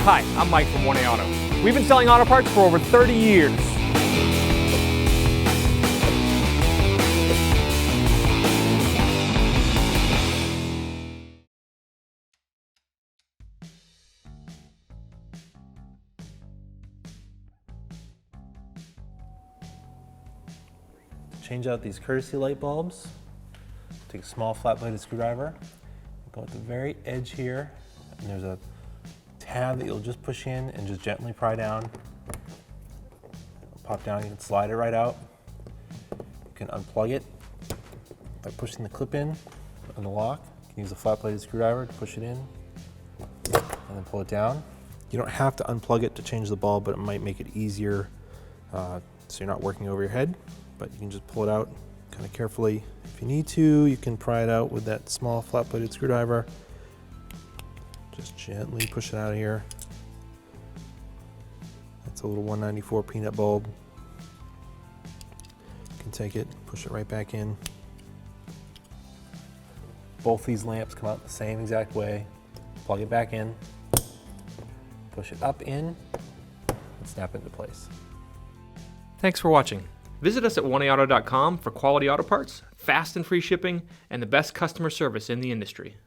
Hi, I'm Mike from 1A Auto. We've been selling auto parts for over 30 years. Change out these courtesy light bulbs. Take a small flat-bladed screwdriver, go at the very edge here, and there's a tab that you'll just push in and just gently pry down. It'll pop down, you can slide it right out. You can unplug it by pushing the clip in on the lock. You can use a flat-bladed screwdriver to push it in and then pull it down. You don't have to unplug it to change the bulb, but it might make it easier so you're not working over your head. But you can just pull it out kind of carefully. If you need to, you can pry it out with that small flat-bladed screwdriver. Just gently push it out of here. That's a little 194 peanut bulb. You can take it, push it right back in. Both these lamps come out the same exact way. Plug it back in, push it up in, and snap it into place. Thanks for watching. Visit us at 1AAuto.com for quality auto parts, fast and free shipping, and the best customer service in the industry.